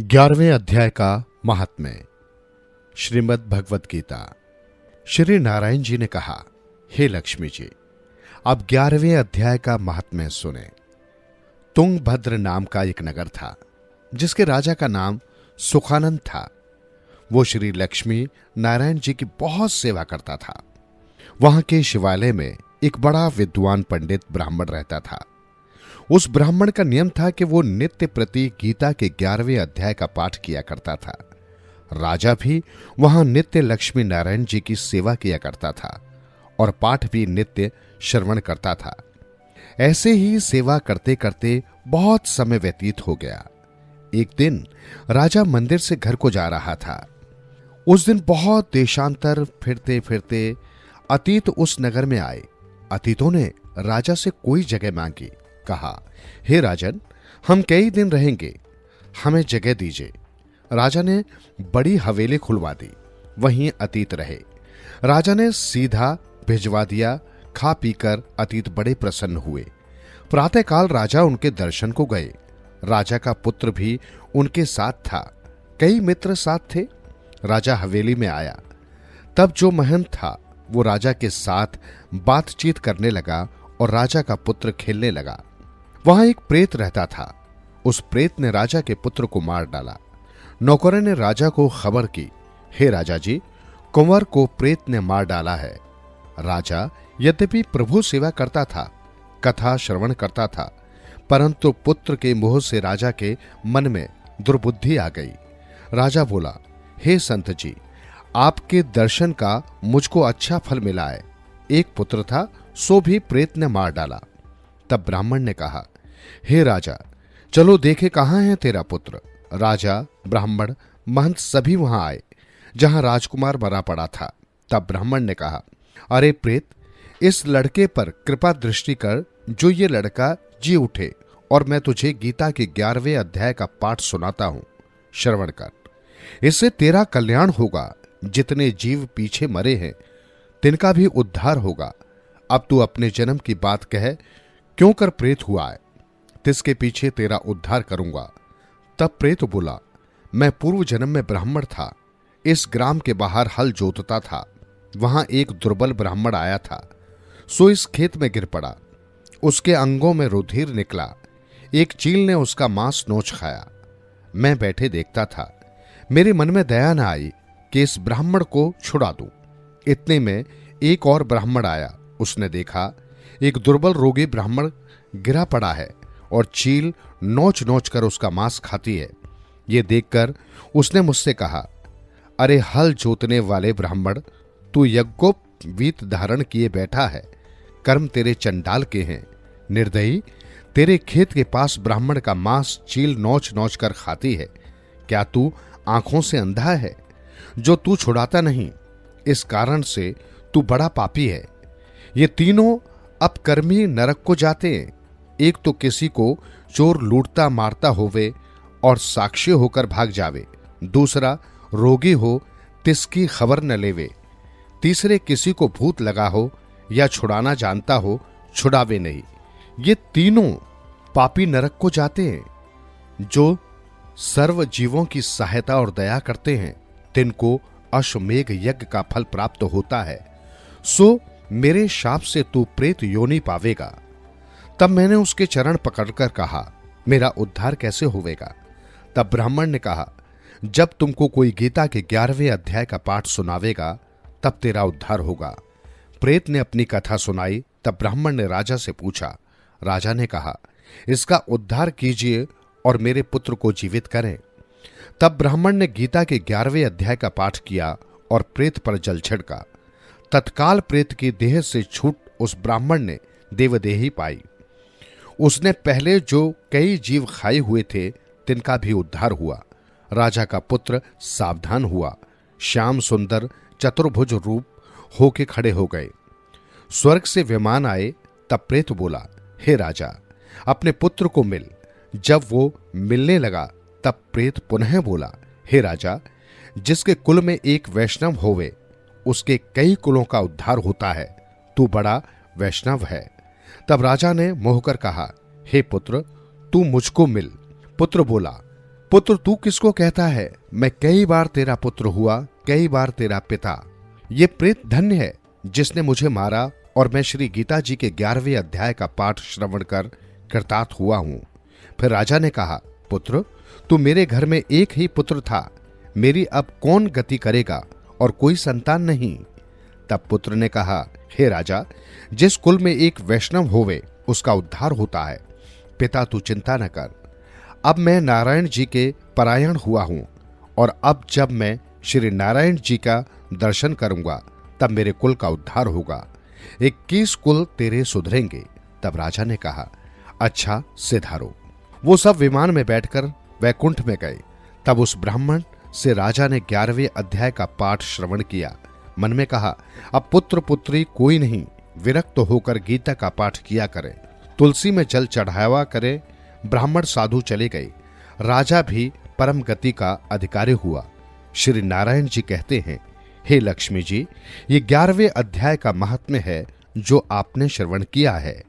11वें अध्याय का महात्म्य। श्रीमद् भगवत गीता। श्री नारायण जी ने कहा, हे लक्ष्मी जी, अब 11वें अध्याय का महात्म्य सुने। तुंगभद्र नाम का एक नगर था जिसके राजा का नाम सुखानंद था। वो श्री लक्ष्मी नारायण जी की बहुत सेवा करता था। वहां के शिवालय में एक बड़ा विद्वान पंडित ब्राह्मण रहता था। उस ब्राह्मण का नियम था कि वो नित्य प्रति गीता के 11वें अध्याय का पाठ किया करता था। राजा भी वहां नित्य लक्ष्मी नारायण जी की सेवा किया करता था और पाठ भी नित्य श्रवण करता था। ऐसे ही सेवा करते करते बहुत समय व्यतीत हो गया। एक दिन राजा मंदिर से घर को जा रहा था। उस दिन बहुत देशांतर फिरते फिरते अतीत उस नगर में आए। अतीतों ने राजा से कोई जगह मांगी। कहा, हे राजन, हम कई दिन रहेंगे, हमें जगह दीजिए। राजा ने बड़ी हवेली खुलवा दी, वहीं अतीत रहे। राजा ने सीधा भिजवा दिया। खा पीकर अतीत बड़े प्रसन्न हुए। प्रातःकाल राजा उनके दर्शन को गए। राजा का पुत्र भी उनके साथ था। कई मित्र साथ थे। राजा हवेली में आया। तब जो महंत था वो राजा के साथ बातचीत करने लगा और राजा का पुत्र खेलने लगा। वहां एक प्रेत रहता था। उस प्रेत ने राजा के पुत्र को मार डाला। नौकरों ने राजा को खबर की, हे राजा जी, कुंवर को प्रेत ने मार डाला है। राजा यद्यपि प्रभु सेवा करता था, कथा श्रवण करता था, परंतु पुत्र के मुंह से राजा के मन में दुर्बुद्धि आ गई। राजा बोला, हे संत जी, आपके दर्शन का मुझको अच्छा फल मिला है। एक पुत्र था, सो भी प्रेत ने मार डाला। तब ब्राह्मण ने कहा, हे राजा, चलो देखे कहां है तेरा पुत्र। राजा, ब्राह्मण, महंत सभी वहां आए जहां राजकुमार मरा पड़ा था। तब ब्राह्मण ने कहा, अरे प्रेत, इस लड़के पर कृपा दृष्टि कर, जो ये लड़का जी उठे और मैं तुझे गीता के 11वें अध्याय का पाठ सुनाता हूं, श्रवण कर। इससे तेरा कल्याण होगा। जितने जीव पीछे मरे हैं तिनका भी उद्धार होगा। अब तू अपने जन्म की बात कह, क्यों कर प्रेत हुआ है, तिसके पीछे तेरा उद्धार करूंगा। तब प्रेत बोला, मैं पूर्व जन्म में ब्राह्मण था, इस ग्राम के बाहर हल जोतता था। वहां एक दुर्बल ब्राह्मण आया था, सो इस खेत में गिर पड़ा। उसके अंगों में रुधिर निकला। एक चील ने उसका मांस नोच खाया। मैं बैठे देखता था। मेरे मन में दया न आई कि इस ब्राह्मण को छुड़ा दूं। इतने में एक और ब्राह्मण आया। उसने देखा एक दुर्बल रोगी ब्राह्मण गिरा पड़ा है और चील नोच नोच कर उसका मांस खाती है। ये देखकर उसने मुझसे कहा, अरे हल जोतने वाले ब्राह्मण, तू यज्ञोपवीत धारण किए बैठा है। कर्म तेरे चंडाल के हैं। निर्दयी, तेरे खेत के पास ब्राह्मण का मांस चील नोच नोच कर खाती है। क्या तू आंखों से अंधा है जो तू छुड़ाता नहीं? इस कारण से तू बड़ा पापी है। ये तीनों अपकर्मी नरक को जाते हैं। एक तो किसी को चोर लूटता मारता होवे और साक्षी होकर भाग जावे। दूसरा रोगी हो, तिसकी खबर न लेवे। तीसरे किसी को भूत लगा हो या छुड़ाना जानता हो, छुड़ावे नहीं। ये तीनों पापी नरक को जाते हैं। जो सर्व जीवों की सहायता और दया करते हैं तिनको अश्वमेघ यज्ञ का फल प्राप्त होता है। सो मेरे शाप से तू प्रेत योनि पावेगा। तब मैंने उसके चरण पकड़कर कहा, मेरा उद्धार कैसे होवेगा? तब ब्राह्मण ने कहा, जब तुमको कोई गीता के 11वें अध्याय का पाठ सुनावेगा तब तेरा उद्धार होगा। प्रेत ने अपनी कथा सुनाई। तब ब्राह्मण ने राजा से पूछा। राजा ने कहा, इसका उद्धार कीजिए और मेरे पुत्र को जीवित करें। तब ब्राह्मण ने गीता के 11वें अध्याय का पाठ किया और प्रेत पर जल छिड़का। तत्काल प्रेत की देह से छूट उस ब्राह्मण ने देवदेही पाई। उसने पहले जो कई जीव खाए हुए थे तिनका भी उद्धार हुआ। राजा का पुत्र सावधान हुआ। श्याम सुंदर चतुर्भुज रूप होके खड़े हो गए। स्वर्ग से विमान आए। तब प्रेत बोला, हे राजा, अपने पुत्र को मिल। जब वो मिलने लगा तब प्रेत पुनः बोला, हे राजा, जिसके कुल में एक वैष्णव होवे उसके कई कुलों का उद्धार होता है। तू बड़ा वैष्णव है। तब राजा ने मोहकर कहा, हे पुत्र, तू मुझको मिल। पुत्र बोला, पुत्र तू किसको कहता है? मैं कई बार तेरा पुत्र हुआ, कई बार तेरा पिता। ये प्रेत धन्य है जिसने मुझे मारा और मैं श्री गीता जी के 11वें अध्याय का पाठ श्रवण कर कृतार्थ हुआ हूं। फिर राजा ने कहा, पुत्र तू मेरे घर में एक ही पुत्र था, मेरी अब कौन गति करेगा और कोई संतान नहीं। तब पुत्र ने कहा, हे राजा, जिस कुल में एक वैष्णव होवे उसका उद्धार होता है। पिता तू चिंता न कर, अब मैं नारायण जी के परायण हुआ हूं और अब जब मैं श्री नारायण जी का दर्शन करूंगा तब मेरे कुल का उद्धार होगा, 21 कुल तेरे सुधरेंगे। तब राजा ने कहा, अच्छा सिधारो। वो सब विमान में बैठकर वैकुंठ में गए। तब उस ब्राह्मण से राजा ने 11वें अध्याय का पाठ श्रवण किया। मन में कहा, अब पुत्र पुत्री कोई नहीं, विरक्त होकर गीता का पाठ किया करे, तुलसी में जल चढ़ावा करे। ब्राह्मण साधु चले गए। राजा भी परम गति का अधिकारी हुआ। श्री नारायण जी कहते हैं, हे लक्ष्मी जी, ये 11वें अध्याय का महात्म्य है जो आपने श्रवण किया है।